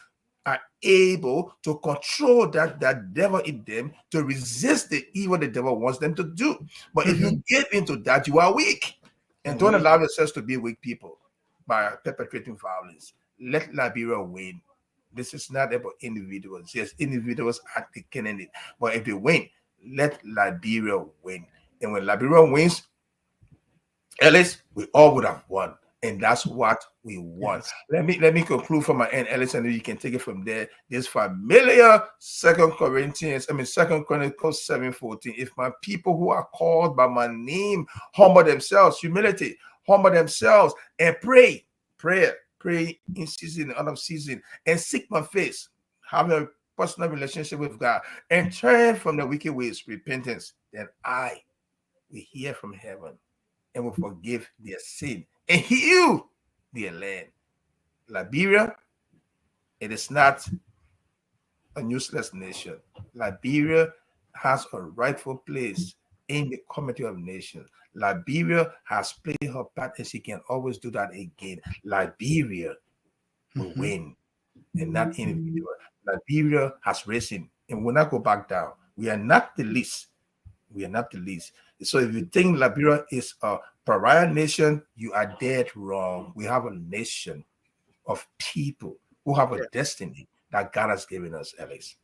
are able to control that devil in them to resist the evil the devil wants them to do. But if Mhm. you give into that, you are weak. And And don't we, allow yourselves to be weak people by perpetrating violence. Let Liberia win. This is not about individuals. Yes, individuals are taking in it. But if they win, let Liberia win. And when Liberia wins, at least we all would have won. And that's what we want. yes. Let me conclude from my end, Ellis, and then you can take it from there. This familiar Second Chronicles 7:14. If my people who are called by my name humble themselves, humility, humble themselves, and pray in season, out of season, and seek my face, have a personal relationship with God, and turn from the wicked ways, repentance, then I will hear from heaven and will forgive their sin and heal their land. Liberia, it is not a useless nation. Liberia has a rightful place in the community of nations. Liberia has played her part and she can always do that again. Liberia will Mhm. win and not individual. Liberia has risen and will not go back down. We are not the least. We are not the least. So if you think Liberia is a pariah nation, you are dead wrong. We have a nation of people who have a destiny that God has given us, Alex.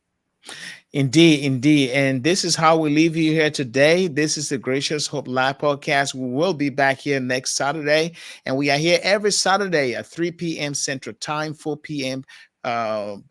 Indeed, indeed. And this is how we leave you here today. This is the Gracious Hope Live podcast. We will be back here next Saturday. And we are here every Saturday at 3 p.m. Central Time, 4 p.m.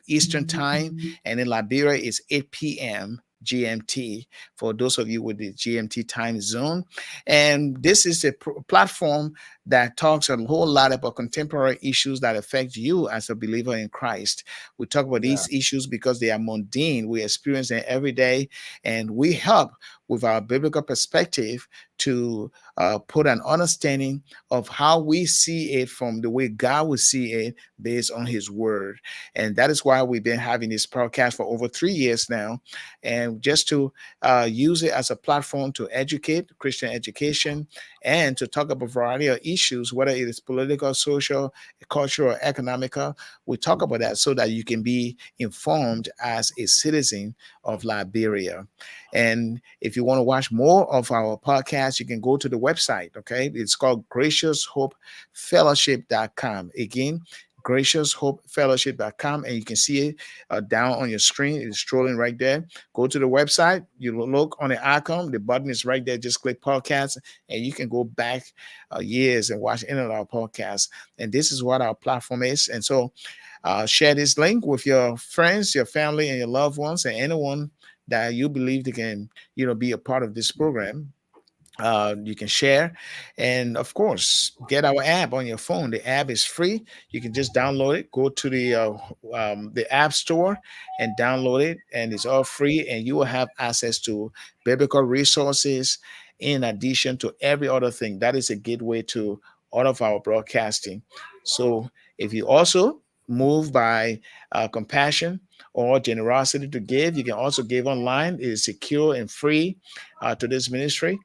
Eastern time, and in Liberia it's 8 p.m. GMT for those of you with the GMT time zone. And this is a platform that talks a whole lot about contemporary issues that affect you as a believer in Christ. We talk about Yeah. these issues because they are mundane. We experience them every day, and we help with our biblical perspective to put an understanding of how we see it from the way God would see it based on His Word. And that is why we've been having this podcast for over 3 years now, and just to use it as a platform to educate, Christian education, and to talk about a variety of issues, whether it is political, social, cultural, or economical. We talk about that so that you can be informed as a citizen of Liberia. And if you want to watch more of our podcast, you can go to the website. Okay. It's called GraciousHopeFellowship.com. Again, GraciousHopeFellowship.com, and you can see it down on your screen. It's scrolling right there. Go to the website. You look on the icon. The button is right there. Just click podcast, and you can go back years and watch any of our podcasts. And this is what our platform is. And so share this link with your friends, your family, and your loved ones, and anyone that you believe they can, be a part of this program. You can share, and of course get our app on your phone. The app is free. You can just download it, go to the app store and download it, and it's all free, and you will have access to biblical resources in addition to every other thing. That is a gateway to all of our broadcasting. So if you also move by compassion or generosity to give, you can also give online. It is secure and free to this ministry,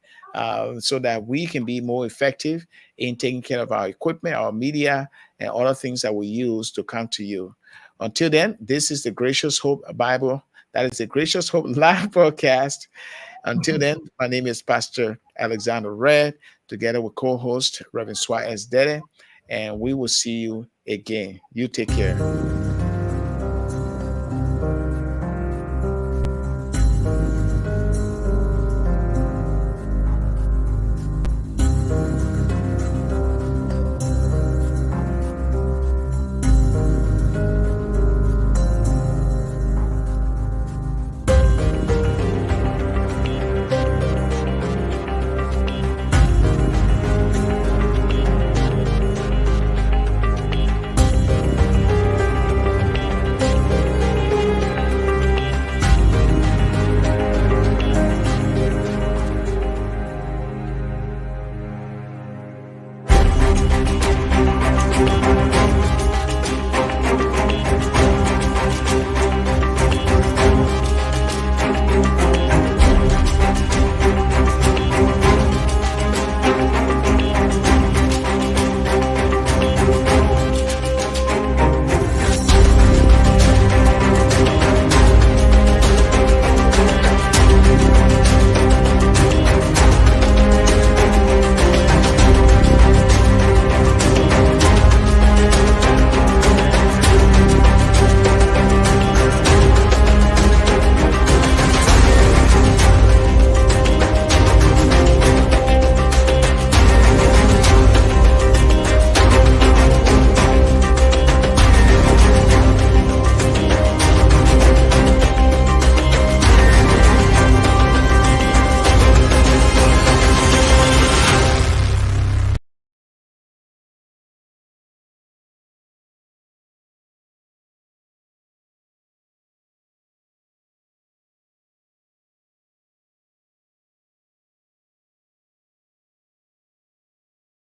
so that we can be more effective in taking care of our equipment, our media, and other things that we use to come to you. Until then, this is the Gracious Hope Bible. That is the Gracious Hope live broadcast. Until then, my name is Pastor Alexander Red, together with co-host Reverend Suah Deddeh, and we will see you again. You take care.